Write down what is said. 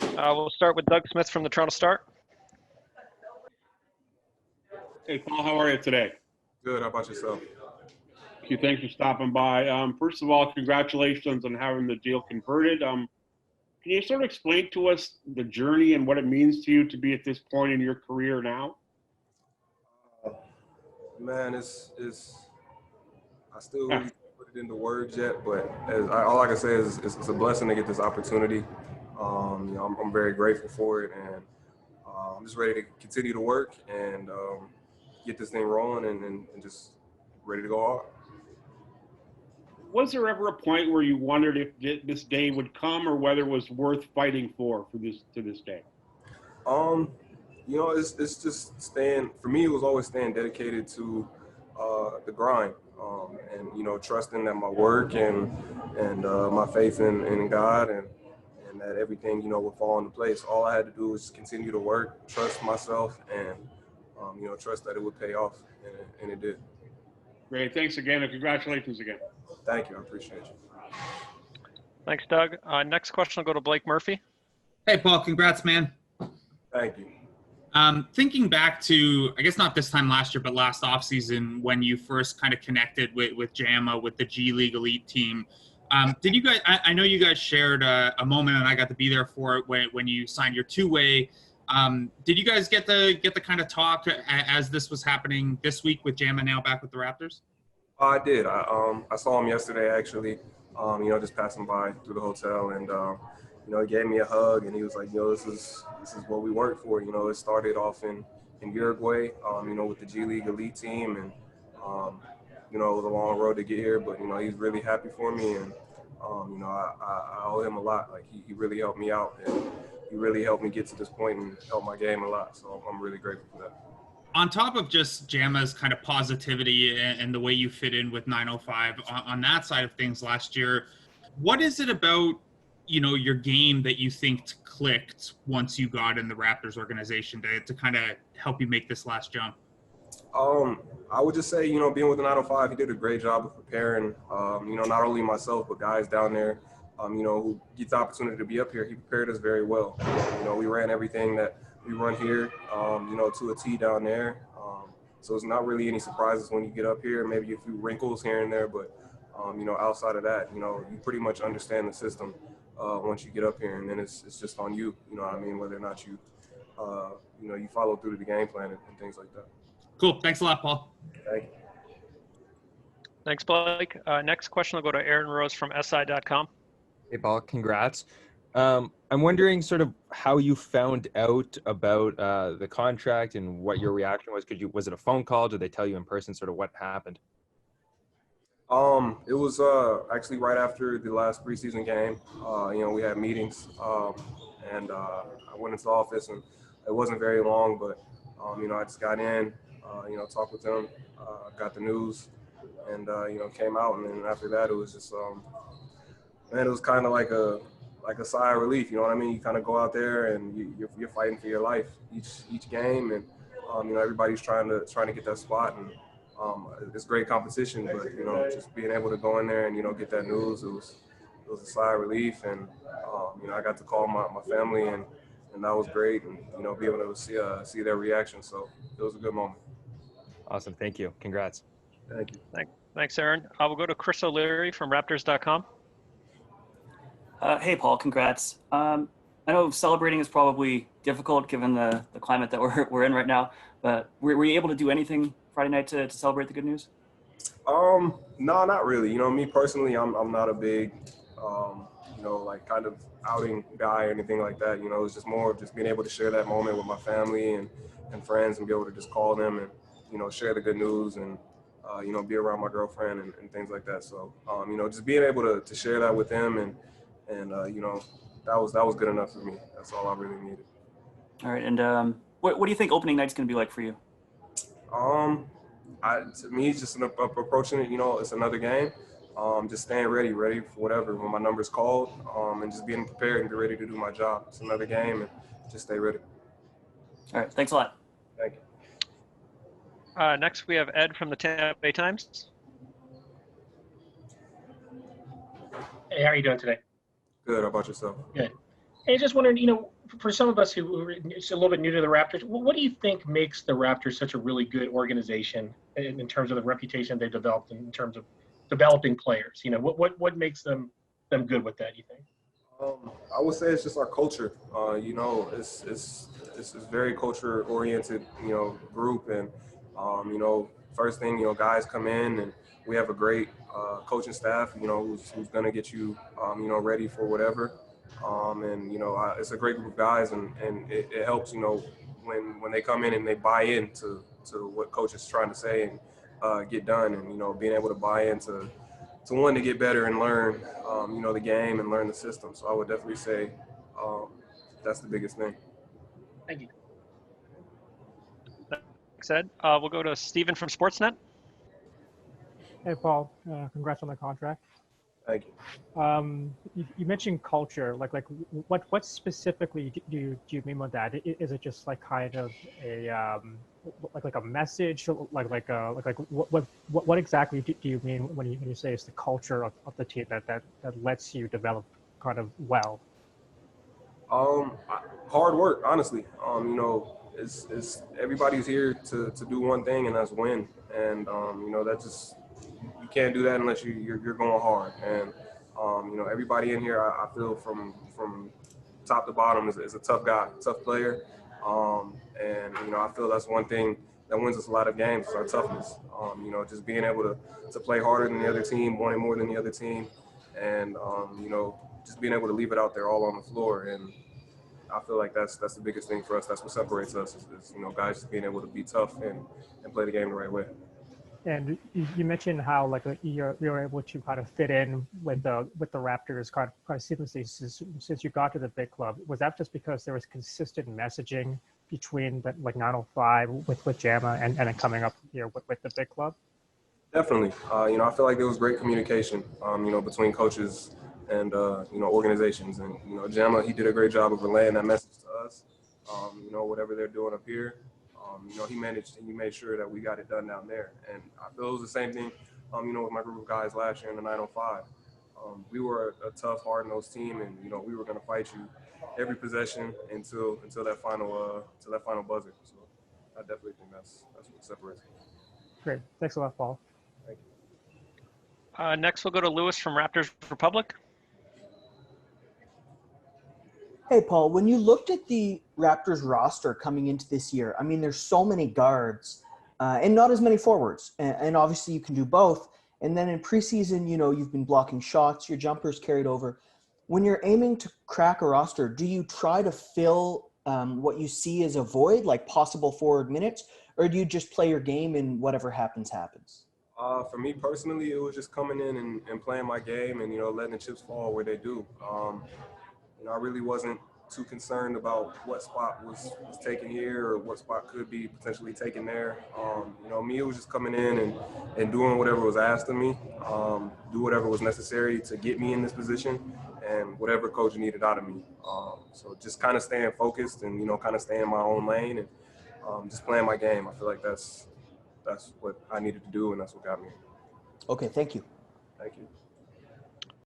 We'll start with Doug Smith from the Toronto Star. Hey, Paul, how are you today? Good. How about yourself? Thanks for stopping by. First of all, congratulations on having the deal converted. Can you sort of explain to us the journey and what it means to you to be at this point in your career now? Man, it's I still really can't put it into words yet, but all I can say is it's a blessing to get this opportunity. I'm very grateful for it, and I'm just ready to continue to work and get this thing rolling and just ready to go out. Was there ever a point where you wondered if this day would come or whether it was worth fighting for this day? It's just staying. For me, it was always staying dedicated to the grind, and trusting that my work and my faith in God and that everything would fall into place. All I had to do was continue to work, trust myself, and trust that it would pay off, and it did. Great, thanks again, and congratulations again. Thank you, I appreciate you. Thanks, Doug. Next question will go to Blake Murphy. Hey, Paul, congrats, man. Thank you. Thinking back to, I guess not this time last year, but last offseason when you first kind of connected with JAMA, with the G League Elite team, did you guys, I know you guys shared a moment and I got to be there for it when you signed your two-way. Did you guys get the kind of talk as this was happening this week with JAMA now back with the Raptors? I did. I saw him yesterday, actually, just passing by through the hotel, and he gave me a hug, and he was like, this is what we work for. It started off in Uruguay, with the G League Elite team, and it was a long road to get here, but he's really happy for me, and I owe him a lot. Like he really helped me out, and he really helped me get to this point and helped my game a lot. So I'm really grateful for that. On top of just JAMA's kind of positivity and the way you fit in with 905 on that side of things last year, what is it about, your game that you think clicked once you got in the Raptors organization to kind of help you make this last jump? I would just say, being with the 905, he did a great job of preparing, not only myself, but guys down there, who get the opportunity to be up here. He prepared us very well. We ran everything that we run here, to a T down there. So it's not really any surprises when you get up here, maybe a few wrinkles here and there, but, outside of that, you pretty much understand the system once you get up here, and then it's just on you, whether or not you, you follow through to the game plan and things like that. Cool. Thanks a lot, Paul. Thank you. Thanks, Blake. Next question will go to Aaron Rose from SI.com. Hey, Paul, congrats. I'm wondering sort of how you found out about the contract and what your reaction was. Was it a phone call? Did they tell you in person sort of what happened? It was actually right after the last preseason game. We had meetings, and I went into the office, and it wasn't very long, but I just got in, talked with them, got the news, and came out, and then after that it was just it was kind of like a sigh of relief. You know what I mean? You kind of go out there and you're fighting for your life each game, and everybody's trying to get that spot, and it's great competition. But just being able to go in there and get that news, it was a sigh of relief, and I got to call my family, and that was great, and be able to see their reaction. So it was a good moment. Awesome, thank you. Congrats. Thank you. Thanks, Aaron. We'll go to Chris O'Leary from Raptors.com. Hey, Paul, congrats. I know celebrating is probably difficult given the climate that we're in right now, but were you able to do anything Friday night to celebrate the good news? No, not really. Me personally, I'm not a big, kind of outing guy or anything like that. It's just more of just being able to share that moment with my family and friends, and be able to just call them and, share the good news, and, be around my girlfriend and things like that. So, just being able to share that with them, and that was good enough for me. That's all I really needed. All right. And what do you think opening night's going to be like for you? To me, it's just approaching it, it's another game. Just staying ready for whatever, when my number's called, and just being prepared and be ready to do my job. It's another game, and just stay ready. All right. Thanks a lot. Thank you. Next, we have Ed from the Tampa Bay Times. Hey, how are you doing today? Good. How about yourself? Good. And just wondering, for some of us who are just a little bit new to the Raptors, what do you think makes the Raptors such a really good organization in terms of the reputation they've developed in terms of developing players? What makes them good with that, you think? I would say it's just our culture. It's very culture oriented, group. And, first thing, guys come in and we have a great coaching staff, who's going to get you, ready for whatever. It's a great group of guys and it helps, when they come in and they buy into what coach is trying to say and get done and, being able to buy into to one to get better and learn, the game and learn the system. So I would definitely say that's the biggest thing. Thank you. Thanks, Ed. We'll go to Steven from Sportsnet. Hey, Paul. Congrats on the contract. Thank you. You mentioned culture. What specifically do you mean by that? Is it just like kind of a like a message? What exactly do you mean when you say it's the culture of the team that lets you develop kind of well? Hard work, honestly. It's everybody's here to do one thing, and that's win. And that just you can't do that unless you're going hard. And everybody in here, I feel from top to bottom is a tough guy, tough player. And I feel that's one thing that wins us a lot of games is our toughness. Just being able to play harder than the other team, wanting more than the other team, and just being able to leave it out there all on the floor. And I feel like that's the biggest thing for us. That's what separates us is guys just being able to be tough and play the game the right way. And you mentioned how you're able to kind of fit in with the Raptors kind of seamlessly since you got to the big club. Was that just because there was consistent messaging between the 905 with JAMA and then coming up here with the big club? Definitely. I feel like there was great communication, between coaches and organizations. And JAMA, he did a great job of relaying that message to us. Whatever they're doing up here. He made sure that we got it done down there. And I feel it was the same thing, with my group of guys last year in the 905. We were a tough, hard-nosed team, and we were going to fight you every possession until that final buzzer. So I definitely think that's what separates us. Great, thanks a lot, Paul. Thank you. Next, we'll go to Lewis from Raptors Republic. Hey, Paul, when you looked at the Raptors roster coming into this year, I mean, there's so many guards and not as many forwards. And obviously you can do both. And then in preseason, you've been blocking shots, your jumpers carried over. When you're aiming to crack a roster, do you try to fill what you see as a void, like possible forward minutes, or do you just play your game and whatever happens, happens? For me personally, it was just coming in and playing my game and, letting the chips fall where they do. I really wasn't too concerned about what spot was taken here or what spot could be potentially taken there. Me, it was just coming in and doing whatever was asked of me, do whatever was necessary to get me in this position and whatever coach needed out of me. So just kind of staying focused and, kind of staying in my own lane and just playing my game. I feel like that's what I needed to do and that's what got me. Okay, thank you. Thank you.